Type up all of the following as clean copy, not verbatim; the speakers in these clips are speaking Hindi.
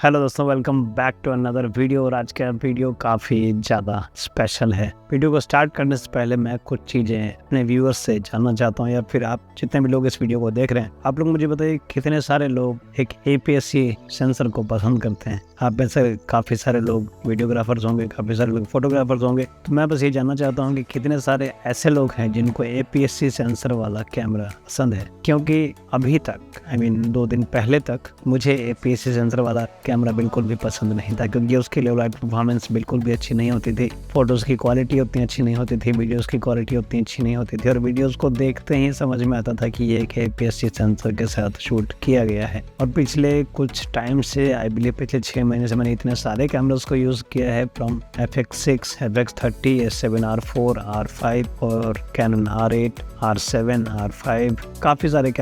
हेलो दोस्तों, welcome back to another video. और आज का वीडियो काफ़ी ज़्यादा स्पेशल है। वीडियो को स्टार्ट करने से पहले मैं कुछ चीज़ें अपने व्यूअर्स से जानना चाहता हूँ, या फिर आप जितने भी लोग इस वीडियो को देख रहे हैं, आप लोग मुझे बताइए कितने सारे लोग एक APS-C सेंसर को पसंद करते हैं। आप में से काफ़ी सारे लोग वीडियोग्राफर्स होंगे, काफ़ी सारे लोग फोटोग्राफर्स होंगे। तो मैं बस ये जानना चाहता हूँ कि कितने सारे ऐसे लोग हैं जिनको APS-C सेंसर वाला कैमरा पसंद है। क्योंकि अभी तक 2 दिन पहले तक मुझे APS-C सेंसर वाला कैमरा बिल्कुल भी पसंद नहीं था, क्योंकि उसकी लेवल लाइट परफॉर्मेंस बिल्कुल भी अच्छी नहीं होती थी, फोटोज़ की क्वालिटी उतनी अच्छी नहीं होती थी, वीडियोज़ की क्वालिटी उतनी अच्छी नहीं होती थी, और वीडियोज़ को देखते ही समझ में आता था कि ये एक APS-C सेंसर के साथ शूट किया गया है। और पिछले कुछ टाइम से, आई बिलीव पिछले 6 महीने से मैंने इतने सारे कैमरास को यूज़ किया है, from FX6, FX30, S7R4, R5 और Canon R8, R7, R5, काफ़ी सारे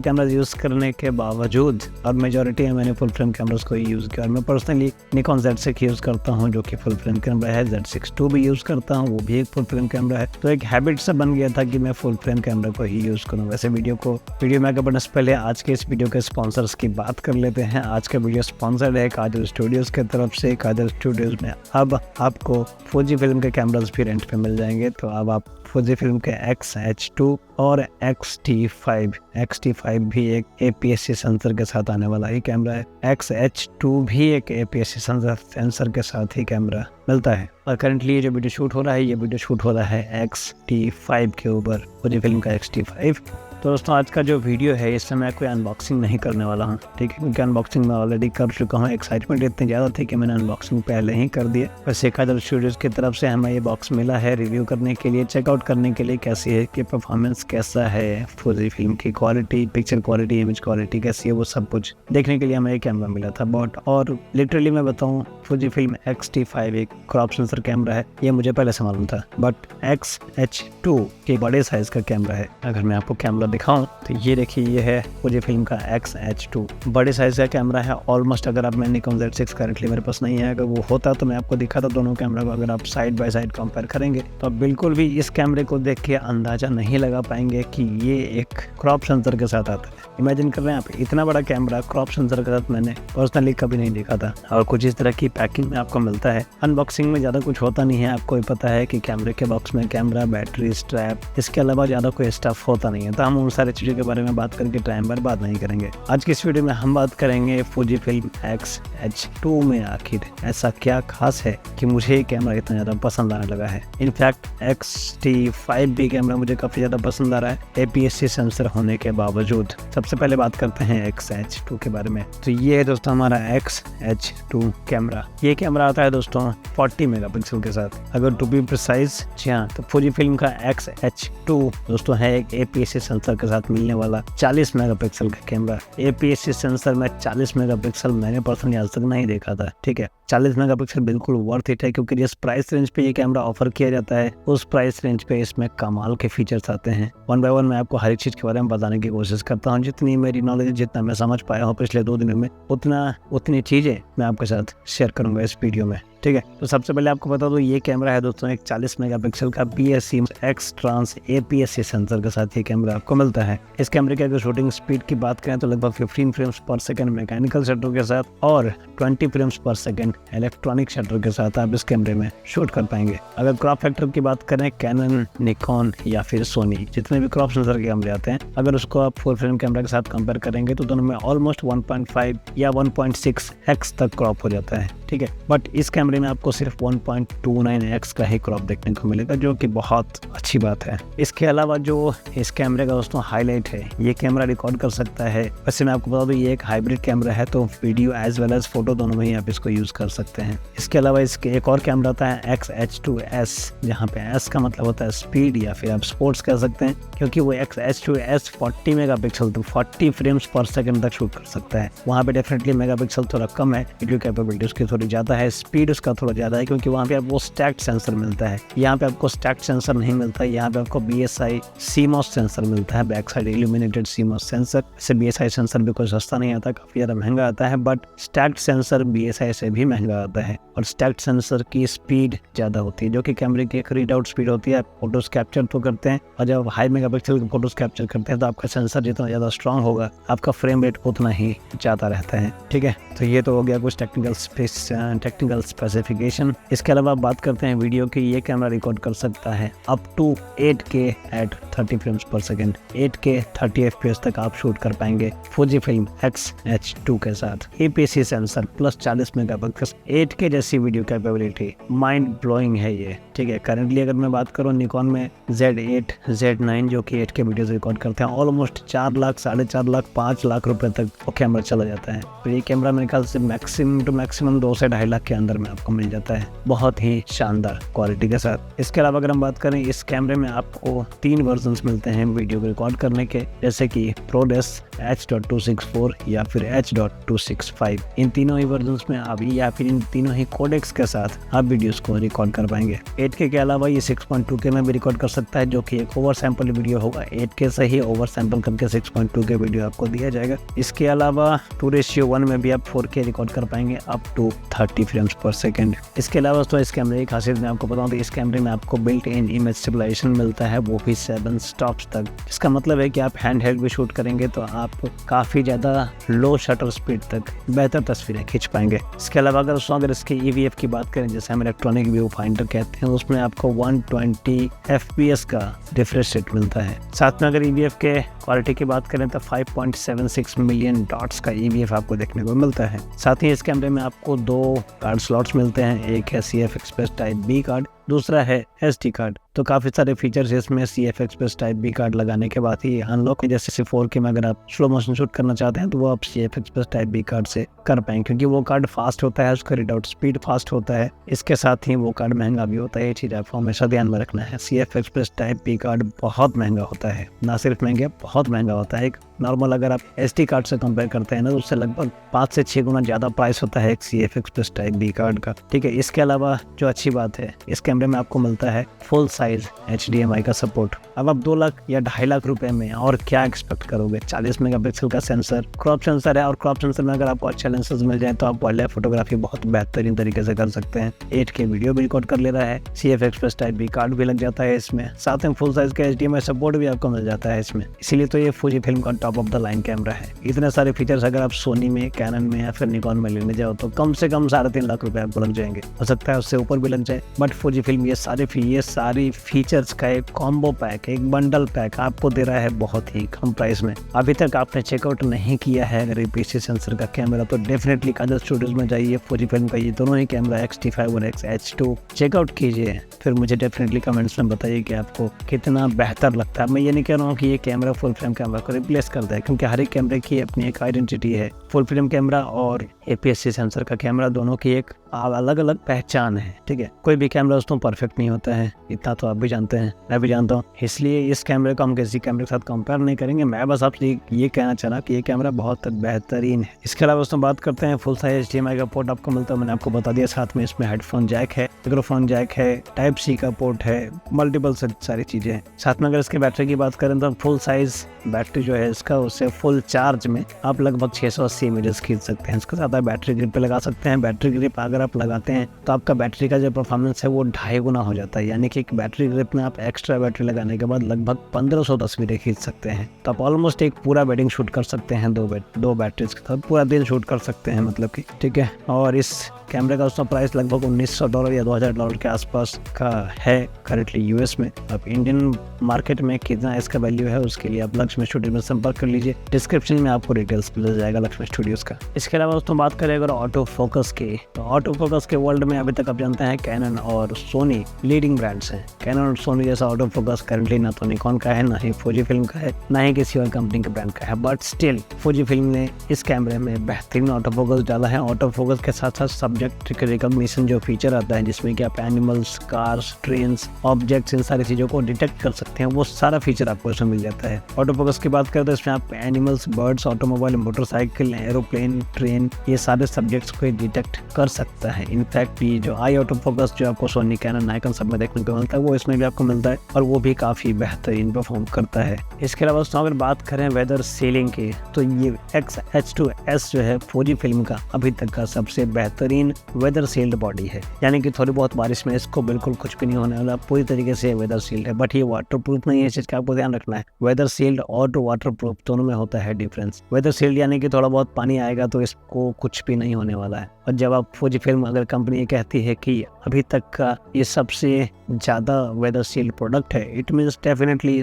कैमराज यूज़ करने के बावजूद, और मेजॉरिटी में मैंने फुल फ्रेम कैमरास को यूज़ किया। और मैं पर्सनली निकॉन Z6 यूज़ करता हूँ, जो कि फुल फ्रेम कैमरा है। Z6 II भी यूज़ करता हूँ, वो भी एक फुल फ्रेम कैमरा है। तो एक हैबिट से बन गया था कि मैं फुल फ्रेम कैमरा को ही यूज़ करूँ। वैसे वीडियो में आगे बढ़ने से पहले आज के इस वीडियो के स्पॉन्सर्स की बात कर लेते हैं। आज का वीडियो स्पॉन्सर्ड है काजल स्टूडियोज़ की तरफ से। काजल स्टूडियोज़ में अब आपको फौजी फिल्म के कैमरास भी रेंट पे मिल जाएंगे। तो अब आप फौजी फिल्म के XH2 और XT5 भी एक APS-C सेंसर के साथ आने वाला ही कैमरा है। XH2 भी एक APS-C सेंसर के साथ ही कैमरा मिलता है। और करंटली ये जो वीडियो शूट हो रहा है, ये वीडियो शूट हो रहा है XT5 के ऊपर, फौजी फिल्म का XT5। तो दोस्तों, आज का जो वीडियो है इसमें मैं कोई अनबॉक्सिंग नहीं करने वाला हूँ, ठीक है, क्योंकि अनबॉक्सिंग मैं ऑलरेडी कर चुका हूँ। एक्साइटमेंट इतनी ज़्यादा थी कि मैंने अनबॉक्सिंग पहले ही कर दिया। वैसे काजल स्टूडियोज़ की तरफ से हमें ये बॉक्स मिला है रिव्यू करने के लिए, चेकआउट करने के लिए कैसी है, कि परफॉर्मेंस कैसा है, फौजी फिल्म की quality, picture quality, image quality कैसी है, वो सब कुछ देखने के लिए हमें ये कैमरा मिला था। बट और लिटरली मैं बताऊँ, फौजी फिल्म XT5 एक क्रॉप सेंसर कैमरा है, ये मुझे पहले से मालूम था। बट XH2 के बड़े साइज़ का कैमरा है। अगर मैं आपको कैमरा दिखाऊं तो ये देखिए, ये है फौजी फिल्म का XH2, बड़े साइज़ का कैमरा है ऑलमोस्ट। अगर आप, मैं निकॉन Z6 करंटली मेरे पास नहीं है, अगर वो होता तो मैं आपको दिखाता दोनों कैमरा को। अगर आप साइड बाय साइड कंपेयर करेंगे तो आप बिल्कुल भी इस कैमरे को देख के अंदाज़ा नहीं लगा पाएंगे कि ये एक क्रॉप सेंसर के साथ आता है। इमेजिन कर रहे हैं आप, इतना बड़ा कैमरा क्रॉप सेंसर के साथ मैंने पर्सनली कभी नहीं देखा था। और कुछ इस तरह की पैकिंग में आपको मिलता है। अनबॉक्सिंग में ज़्यादा कुछ होता नहीं है, आपको भी पता है कि कैमरे के बॉक्स में कैमरा, बैटरी, स्ट्रैप, इसके अलावा ज़्यादा कोई स्टफ होता नहीं है। तो हम उन सारी चीज़ों के बारे में बात करके टाइम बर्बाद नहीं करेंगे। आज की इस वीडियो में हम बात करेंगे फौजी फिल्म XH2 में आखिर ऐसा क्या खास है कि मुझे ये कैमरा इतना ज़्यादा पसंद आने लगा है। इनफैक्ट XT5 भी कैमरा मुझे काफ़ी ज़्यादा पसंद आ रहा है APS-C सेंसर होने के बावजूद। सबसे पहले बात करते हैं XH2 के बारे में। तो ये है दोस्तों हमारा XH2 कैमरा। ये कैमरा आता है दोस्तों 40 मेगापिक्सल के साथ, अगर टू बी प्रिसाइज। जी हाँ, तो फौजी फिल्म का XH2 दोस्तों है एक APS-C सेंसर के साथ मिलने वाला 40 मेगापिक्सल का कैमरा। APS-C सेंसर में 40 मेगापिक्सल मैंने पर्सनली आज तक नहीं देखा था, ठीक है। 40 मेगापिक्सल बिल्कुल वर्थ इट है, क्योंकि जिस प्राइस रेंज पे ये कैमरा ऑफर किया जाता है, उस प्राइस रेंज पे इसमें कमाल के फीचर्स आते हैं। वन बाय वन मैं आपको हर एक चीज़ के बारे में बताने की कोशिश करता हूँ। जितनी मेरी नॉलेज, जितना मैं समझ पाया हूँ पिछले 2 दिनों में, उतनी चीज़ें मैं आपके साथ शेयर करूँगा इस वीडियो में, ठीक है। तो सबसे पहले आपको बता दो, ये कैमरा है दोस्तों एक 40 मेगापिक्सल का BSC X trans APS-C sensor के साथ ये कैमरा आपको मिलता है। इस कैमरे की अगर शूटिंग स्पीड की बात करें तो लगभग 15 फ्रेम्स पर सेकंड मैकेनिकल शटर के साथ और 20 फ्रेम्स पर सेकंड इलेक्ट्रॉनिक शटर के साथ आप इस कैमरे में शूट कर पाएंगे। अगर क्रॉप फैक्टर की बात करें, कैनन, निकॉन या फिर सोनी, जितने भी क्रॉप सेंसर के कैमरे आते हैं, अगर उसको आप फुल फ्रेम कैमरा के साथ कंपेयर करेंगे तो दोनों में ऑलमोस्ट 1.5 या 1.6x तक क्रॉप हो जाता है, ठीक है। बट इस कैमरे में आपको सिर्फ 1.29x का ही क्रॉप देखने को मिलेगा, जो कि बहुत अच्छी बात है। इसके अलावा जो इस कैमरे का दोस्तों हाईलाइट है, ये कैमरा रिकॉर्ड कर सकता है। वैसे मैं आपको बता दूं, ये एक हाइब्रिड कैमरा है, तो video as well as photo दोनों में ही आप इसको यूज़ कर सकते हैं। इसके अलावा इसके एक और कैमरा आता है XH2S, जहाँ पे S का मतलब होता है स्पीड, या फिर आप स्पोर्ट्स कह सकते हैं, क्योंकि वो XH2S 40 मेगापिक्सल, तो 40 फ्रेम्स पर सेकंड तक शूट कर सकता है। वहाँ पे डेफिनेटली मेगापिक्सल थोड़ा कम है, वीडियो कैपेबिलिटी उसकी थोड़ी ज़्यादा है, स्पीड का थोड़ा ज़्यादा है, क्योंकि वहाँ पे आपको स्टैक्ड सेंसर मिलता है। यहाँ पे आपको स्टैक्ड सेंसर नहीं मिलता, यहाँ पे आपको BSI CMOS सेंसर मिलता है, back side illuminated CMOS sensor. इससे BSI सेंसर भी कोई सस्ता नहीं आता, काफ़ी ज़्यादा महंगा आता है, बट स्टैक्ड सेंसर BSI से भी महंगा आता है। और स्टैक्ड सेंसर की स्पीड ज़्यादा होती है, जो कि कैमरे की एक रीड आउट स्पीड होती है। फोटोज कैप्चर तो करते हैं, और जब हाई मेगापिक्सल की फोटोज कैप्चर करते हैं तो आपका सेंसर जितना ज़्यादा स्ट्रांग होगा, आपका फ्रेम रेट उतना ही ज़्यादा रहता है। ठीक है, तो ये तो हो गया कुछ टेक्निकल स्पेसिफिकेशन। इसके अलावा बात करते हैं वीडियो की। ये कैमरा रिकॉर्ड कर सकता है up to 8K at 30 frames per second. 8K 30 FPS तक आप शूट कर पाएंगे Fujifilm X-H2 के साथ। APS-C sensor plus 40 megapixel, 8K जैसी वीडियो कैपेबिलिटी, माइंड ब्लोइंग है ये। ठीक है, करेंटली अगर मैं बात करूँ निकॉन में Z8, Z9 जो कि 8K वीडियोस रिकॉर्ड करते हैं, ऑलमोस्ट 4 लाख, 4.5 लाख, 5 लाख रुपए तक वो कैमरा चला जाता है। तो ये कैमरा मेरे ख्याल से मैक्सिमम 2 से 2.5 लाख के अंदर में आपको मिल जाता है, बहुत ही शानदार क्वालिटी के साथ। इसके अलावा अगर हम बात करें, इस कैमरे में आपको 3 वर्जन्स मिलते हैं वीडियो को रिकॉर्ड करने के, जैसे कि ProRes H.264 या फिर H.265। इन तीनों ही वर्जन्स में आप या फिर इन तीनों ही कोडेक्स के साथ आप वीडियोस को रिकॉर्ड कर पाएंगे। 8K के अलावा ये 6.2K में भी रिकॉर्ड कर सकता है, जो कि एक ओवर सैंपल वीडियो होगा। 8K से ही ओवर सैंपल करके 6.2K वीडियो आपको दिया जाएगा। इसके अलावा 2:1 में भी आप 4K रिकॉर्ड कर पाएंगे up to 30 frames per second. इसके अलावा तो इस कैमरे की खासियत मैं आपको बताऊं तो इस कैमरे में आपको बिल्ट इन इमेज स्टेबलाइजेशन मिलता है, वो भी 7 स्टॉप्स तक। इसका मतलब है कि आप हैंड हेल्ड भी शूट करेंगे तो आप काफ़ी ज़्यादा लो शटर स्पीड तक बेहतर तस्वीरें खींच पाएंगे। इसके अलावा अगर इसके EVF की बात करें, जैसे हम इलेक्ट्रॉनिक व्यू फाइंडर कहते हैं, उसमें आपको 120 FPS का रिफ्रेश रेट मिलता है। साथ में अगर EVF के क्वालिटी की बात करें तो 5.76 मिलियन डॉट्स का EVF आपको देखने को मिलता है। साथ ही इस कैमरे में आपको 2 कार्ड स्लॉट्स मिलते हैं, एक है CF Express Type B card, दूसरा है SD कार्ड। तो काफ़ी सारे फीचर्स इसमें CF Express Type B card लगाने के बाद ही अनलॉक। जैसे 4K में अगर आप स्लो मोशन शूट करना चाहते हैं तो वो आप CF Express Type B card से कर पाएंगे, क्योंकि वो कार्ड फास्ट होता है, उसका रीड आउट स्पीड फास्ट होता है। इसके साथ ही वो कार्ड महंगा भी होता है, ये चीज़ आपको हमेशा ध्यान में रखना है। CF Express Type B card बहुत महंगा होता है, ना सिर्फ महंगा, बहुत महंगा होता है। एक नॉर्मल अगर आप SD कार्ड से कंपेयर करते हैं ना, तो उससे लगभग 5 से 6 गुना ज़्यादा प्राइस होता है एक CF Express Type B card का। ठीक है, इसके अलावा जो अच्छी बात है, इस कैमरे में आपको मिलता है फुल साइज HDMI का सपोर्ट। अब आप 2 लाख या 2.5 लाख रुपए में और क्या एक्सपेक्ट करोगे। 40 मेगापिक्सल का सेंसर, क्रॉप सेंसर है, और क्रॉप सेंसर में अगर आपको अच्छे लेंसेज मिल जाए तो आप वाइल्ड लाइफ फोटोग्राफी बहुत बेहतरीन तरीके से कर सकते हैं। 8K वीडियो भी रिकॉर्ड कर ले रहा है, CF Express Type B card भी लग जाता है इसमें, साथ में फुल साइज का HDMI सपोर्ट भी आपको मिल जाता है इसमें। इसीलिए तो ये Fujifilm का top of the line camera है। इतने सारे फीचर्स अगर आप सोनी में, कैनन में या फिर निकॉन में लेने जाओ तो कम से कम 3.5 लाख रुपए आपको लग जाएंगे, हो सकता है उससे ऊपर भी लग जाए। बट Fujifilm ये सारी फीचर्स का एक कॉम्बो पैक, एक बंडल पैक आपको दे रहा है बहुत ही कम प्राइस में। अभी तक आपने चेकआउट नहीं किया है अगर APS-C सेंसर का कैमरा, तो डेफिनेटली काजल स्टूडियोज में जाइए, Fujifilm का ये दोनों ही कैमरा X-T5 और X-H2 चेकआउट कीजिए, फिर मुझे डेफिनेटली कमेंट्स में बताइए कि आपको कितना बेहतर लगता है। मैं ये नहीं कह रहा हूँ कि ये कैमरा फुल फ्रेम कैमरा को रिप्लेस कर दे, क्योंकि हर एक कैमरे की अपनी एक आइडेंटिटी है। फुल फ्रेम कैमरा और APS-C सेंसर का कैमरा दोनों की एक अलग अलग पहचान है। ठीक है, कोई भी कैमरा दोस्तों परफेक्ट नहीं होता है, इतना तो आप भी जानते हैं, मैं भी जानता हूँ। इसलिए इस कैमरे को हम किसी कैमरे के साथ कंपेयर नहीं करेंगे। मैं बस आपसे ये कहना चाह रहा कि ये कैमरा बहुत बेहतरीन है। इसके अलावा दोस्तों बात करते हैं, फुल साइज HDMI का पोर्ट आपको मिलता है, मैंने आपको बता दिया। साथ में इसमें हेडफोन जैक है, माइक्रोफोन जैक है, Type-C का पोर्ट है, मल्टीपल सारी चीज़ें हैं। साथ में अगर इसके बैटरी की बात करें तो फुल साइज बैटरी जो है इसका, उससे फुल चार्ज में आप लगभग 680 इमेजेस खींच सकते हैं। इसके साथ आप बैटरी ग्रिप पे लगा सकते हैं। बैटरी ग्रिप अगर आप लगाते हैं तो आपका बैटरी का जो परफॉर्मेंस है वो 2.5 गुना हो जाता है, यानी कि बैटरी ग्रिप में आप एक्स्ट्रा बैटरी लगाने के बाद लगभग 1500 तस्वीरें खींच सकते हैं। तो आप ऑलमोस्ट एक पूरा वेडिंग शूट कर सकते हैं दो बैटरीज के साथ, पूरा दिन शूट कर सकते हैं मतलब कि। ठीक है, और इस कैमरे का उसका प्राइस लगभग $1900 या $2000 के आसपास का है करेंटली यूएस में। अब इंडियन मार्केट में कितना इसका वैल्यू है उसके लिए आप लक्ष्मी स्टूडियो में संपर्क कर लीजिए, डिस्क्रिप्शन में आपको डिटेल्स मिल जाएगा लक्ष्मी स्टूडियोज का। इसके अलावा दोस्तों बात करें अगर ऑटो फोकस की, तो ऑटो फोकस के वर्ल्ड में अभी तक आप जानते हैं कैनन और सोनी लीडिंग ब्रांड्स हैं। कैनन और सोनी जैसा ऑटो फोकस करेंटली ना तो निकॉन का है, ना ही Fujifilm का है, ना ही किसी और कंपनी के ब्रांड का है। बट स्टिल Fujifilm ने इस कैमरे में बेहतरीन ऑटो फोकस डाला है। ऑटो फोकस के साथ साथ सब्जेक्ट रिकॉग्निशन जो फीचर आता है, जिसमें कि आप एनिमल्स, कार्स, ट्रेन्स, ऑब्जेक्ट्स, इन सारी चीज़ों को डिटेक्ट कर सकते हैं, वो सारा फीचर आपको इसमें मिल जाता है। ऑटो फोकस की बात करें तो इसमें आप animals, birds, automobile, motorcycle, aeroplane, train, ये सारे सब्जेक्ट्स को डिटेक्ट कर सकता है। इनफैक्ट ये जो आई ऑटो फोकस जो आपको सोनी, कैनन, नाइकॉन सब में देखने को मिलता है वो इसमें भी आपको मिलता है और वो भी काफ़ी बेहतरीन परफॉर्म करता है। इसके अलावा दोस्तों अगर बात करें वेदर सीलिंग की तो ये XH2S जो है फौजी फिल्म का अभी तक का सबसे बेहतरीन वेदर सील्ड बॉडी है। यानी कि थोड़ी बहुत बारिश में इसको बिल्कुल कुछ भी नहीं होने वाला, पूरी तरीके से वेदर सील्ड है। बट ये वाटर प्रूफ नहीं है, इस चीज़ का आपको ध्यान रखना है। वेदर सील्ड और वाटर प्रूफ दोनों में होता है डिफरेंस। वेदर सील्ड यानी कि थोड़ा बहुत पानी आएगा तो इसको कुछ भी नहीं होने वाला है। और जब आप फौजी फिल्म अगर कंपनी ये कहती है कि अभी तक का ये सबसे ज़्यादा वेदर सील्ड प्रोडक्ट है, इट मीन्स डेफिनेटली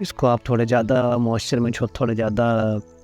इसको आप थोड़े ज़्यादा मॉइस्चर में, थोड़े ज़्यादा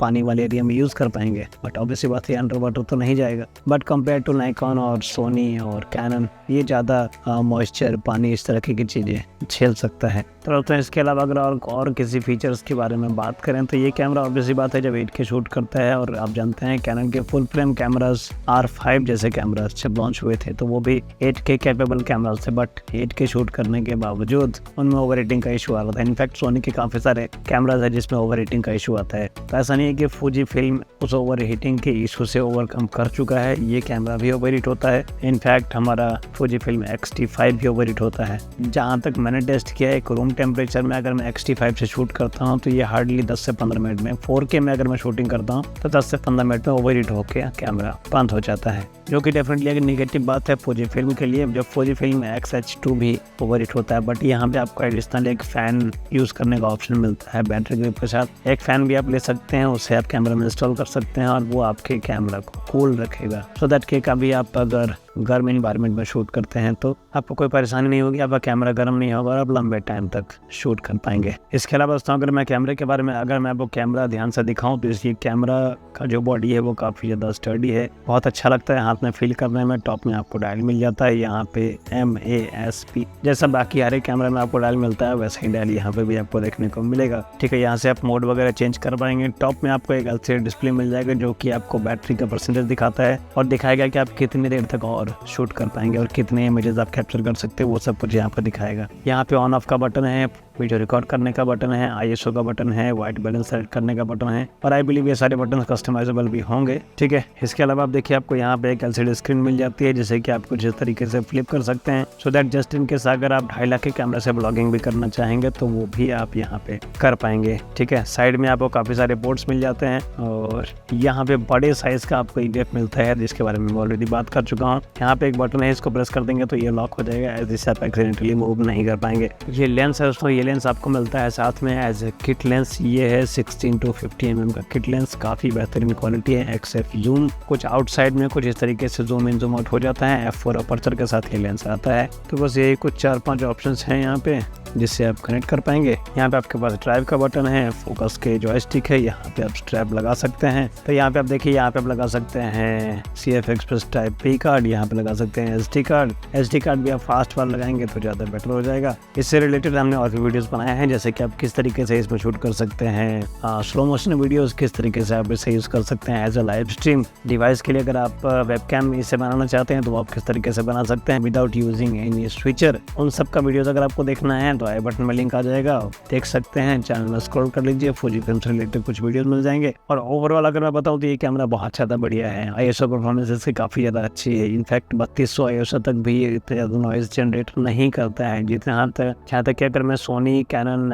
पानी वाले एरिया में यूज़ कर पाएंगे। बट ऑब्वियसली बात है अंडर वाटर तो नहीं जाएगा। बट कंपेयर टू नाइकॉन और सोनी और कैनन ये ज़्यादा मॉइस्चर, पानी, इस तरह की चीज़ें झेल सकता है। तो इसके अलावा अगर और किसी फीचर्स के बारे में बात करें तो ये कैमरा ऑब्वियसली बात है जब 8K शूट करता है। और आप जानते हैं कैनन के फुल फ्रेम कैमरास R5 जैसे कैमरास जब लॉन्च हुए थे तो वो भी 8K कैपेबल कैमरास थे। बट 8K शूट करने के बावजूद उनमें ओवर हीटिंग का इशू आ रहा था। इनफैक्ट सोनी के काफ़ी सारे कैमरास है जिसमें ओवर हीटिंग का इशू आता है। तो ऐसा नहीं है कि फौजी फिल्म उस ओवर हीटिंग के इशू से ओवरकम कर चुका है, ये कैमरा भी ओवर हीट होता है। इनफैक्ट हमारा फौजी फिल्म X-T5 भी ओवर हीट होता है। जहाँ तक मैंने टेस्ट किया है, एक रूम टेम्परेचर में अगर मैं X-T5 से शूट करता हूँ तो ये हार्डली 10 से 15 मिनट में, 4K में अगर मैं शूटिंग करता हूँ तो 10 से 15 मिनट में ओवर हीट होकर कैमरा बंद हो जाता है, जो कि डेफिनेटली एक नेगेटिव बात है फौजी फिल्म के लिए। जब फौजी फिल्म XH2 भी ओवर हीट होता है। बट यहाँ पे आपको एडिशनल एक फ़ैन यूज़ करने का ऑप्शन मिलता है बैटरी ग्रिप के साथ। एक फ़ैन भी आप ले सकते हैं, उससे आप कैमरा में इंस्टॉल कर सकते हैं और वो आपके कैमरा को कूल रखेगा, सो दैट कि कभी आप अगर गर्म इन्वायरमेंट में शूट करते हैं तो आपको कोई परेशानी नहीं होगी, आपका कैमरा गर्म नहीं होगा और आप लंबे टाइम तक शूट कर पाएंगे। इसके अलावा दोस्तों अगर मैं कैमरे के बारे में अगर मैं आपको कैमरा ध्यान से दिखाऊं तो इसकी कैमरा का जो बॉडी है वो काफ़ी ज़्यादा स्टर्डी है, बहुत अच्छा लगता है हाथ में फील करने में। टॉप में आपको डायल मिल जाता है, यहाँ पे MASP जैसा बाकी हर एक कैमरा में आपको डायल मिलता है वैसा ही डायल यहाँ पे भी आपको देखने को मिलेगा। ठीक है, यहाँ से आप मोड वगैरह चेंज कर पाएंगे। टॉप में आपको एक LCD डिस्प्ले मिल जाएगा जो कि आपको बैटरी का परसेंटेज दिखाता है और दिखाएगा कि आप कितनी देर तक और शूट कर पाएंगे और कितने इमेजेस आप कैप्चर कर सकते हैं, वो सब कुछ यहाँ पर दिखाएगा। यहाँ पे ऑन ऑफ का बटन है, वीडियो रिकॉर्ड करने का बटन है, ISO का बटन है, वाइट बैलेंस सेट करने का बटन है और आई बिलीव ये सारे बटन कस्टमाइजेबल भी होंगे। ठीक है, इसके अलावा आप देखिए आपको यहाँ पे एक LCD स्क्रीन मिल जाती है जिसे कि आप कुछ इस तरीके से फ्लिप कर सकते हैं, so that just in case अगर आप 2.5 लाख के कैमरा से ब्लॉगिंग भी करना चाहेंगे तो वो भी आप यहाँ पे कर पाएंगे। ठीक है, साइड में आपको काफ़ी सारे पोर्ट्स मिल जाते हैं और यहाँ पे बड़े साइज का आपको EDF मिलता है जिसके बारे में मैं ऑलरेडी बात कर चुका हूँ। यहाँ पे एक बटन है, इसको प्रेस कर देंगे तो ये लॉक हो जाएगा, जिससे आप एक्सीडेंटली मूव नहीं कर पाएंगे। ये लेंस है दोस्तों, ये लेंस आपको मिलता है साथ में एज ए किट लेंस। ये है 16 to 50 mm का किट लेंस, काफ़ी बेहतरीन क्वालिटी है। XF जूम कुछ आउटसाइड में कुछ इस तरीके से जूम इन जूम आउट हो जाता है। F4 अपर्चर के साथ ये लेंस आता है। तो बस यही कुछ 4-5 ऑप्शंस हैं यहाँ पे जिससे आप कनेक्ट कर पाएंगे। यहाँ पे आपके पास ड्राइव का बटन है, फोकस के जॉयस्टिक है, यहाँ पे आप स्ट्रैप लगा सकते हैं। तो यहाँ पे आप देखिए, यहाँ पे आप लगा सकते हैं CF express type P card, यहाँ पे लगा सकते हैं SD कार्ड। SD कार्ड भी आप फास्ट वाला लगाएंगे तो ज़्यादा बेटर हो जाएगा। इससे रिलेटेड हमने और भी वीडियोज़ बनाए हैं, जैसे कि आप किस तरीके से इसमें शूट कर सकते हैं स्लो मोशन वीडियोज़, किस तरीके से आप इसे यूज़ कर सकते हैं as a live stream device के लिए। अगर आप वेबकैम इसे बनाना चाहते हैं तो आप किस तरीके से बना सकते हैं विदाउट यूजिंग एनी स्विचर, उन सब का वीडियोज़ अगर आपको देखना है तो आई बटन में लिंक आ जाएगा, देख सकते हैं। चैनल में स्क्रॉल कर लीजिए, फौजी फिल्म से रिलेटेड कुछ वीडियोस मिल जाएंगे। और ओवरऑल अगर मैं बताऊं तो ये कैमरा बहुत ज़्यादा बढ़िया है। ISO परफॉर्मेंस इसकी काफ़ी ज़्यादा अच्छी है। इनफैक्ट 3200 ISO तक भी ये इतना ज़्यादा नॉइज़ जनरेट नहीं करता है जितना जहाँ तक कि अगर मैं सोनी, कैनन,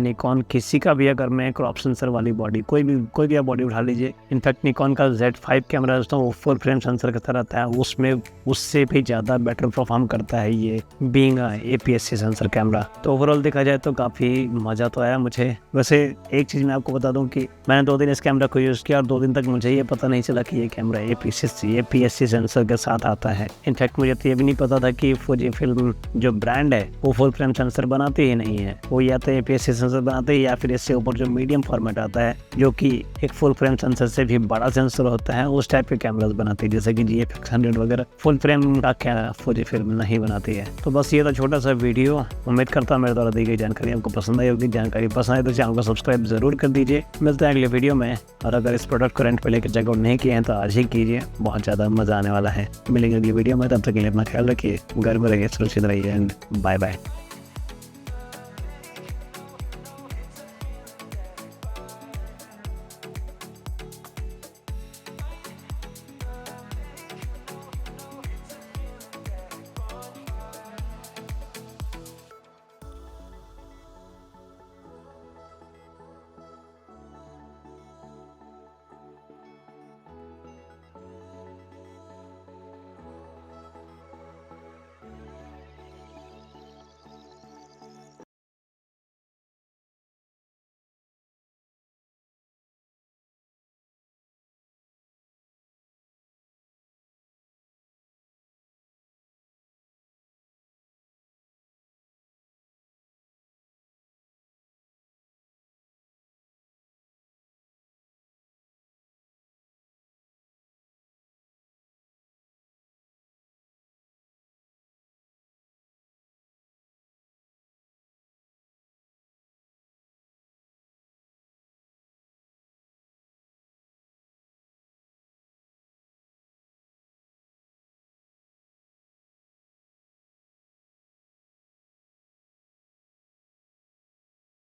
निकॉन किसी का भी अगर मैं क्रॉप सेंसर वाली बॉडी कोई भी आप बॉडी उठा लीजिए। इनफैक्ट निकॉन का Z5 कैमरा दोस्तों वो फुल फ्रेम सेंसर की तरह आता है, उसमें उससे भी ज़्यादा बेटर परफॉर्म करता है ये बीइंग APS-C सेंसर कैमरा। तो ओवरऑल देखा जाए तो काफ़ी मज़ा तो आया मुझे। वैसे एक चीज़ मैं आपको बता दूं कि मैंने 2 दिन इस कैमरा को यूज़ किया और 2 दिन तक मुझे ये पता नहीं चला कि ये कैमरा APS-C सेंसर के साथ आता है। इनफैक्ट मुझे तो ये भी नहीं पता था कि फौजी फिल्म जो ब्रांड है वो फुल फ्रेम सेंसर बनाते ही नहीं है, वो या तो APS-C सेंसर बनाते हैं या फिर इससे ऊपर जो मीडियम फॉर्मेट आता है जो कि एक फुल फ्रेम सेंसर से भी बड़ा सेंसर होता है, उस टाइप के कैमरास बनाते हैं, जैसे कि GFX100 वगैरह फुल फ्रेम का क्या फौजी फिल्म नहीं बनाती है। तो बस ये था छोटा सा वीडियो। उम्मीद करता हूँ मेरे द्वारा दी गई जानकारी आपको पसंद आई होगी। जानकारी पसंद आए तो चैनल को सब्सक्राइब जरूर कर दीजिए। मिलते हैं अगले वीडियो में, और अगर इस प्रोडक्ट को रेंट पे लेकर चेकआउट नहीं किए हैं तो आज ही कीजिए, बहुत ज़्यादा मजा आने वाला है। मिलेंगे अगली वीडियो में, तब तक के लिए अपना ख्याल रखिए, घर में रहिए, सुरक्षित रहिए एंड बाय बाय।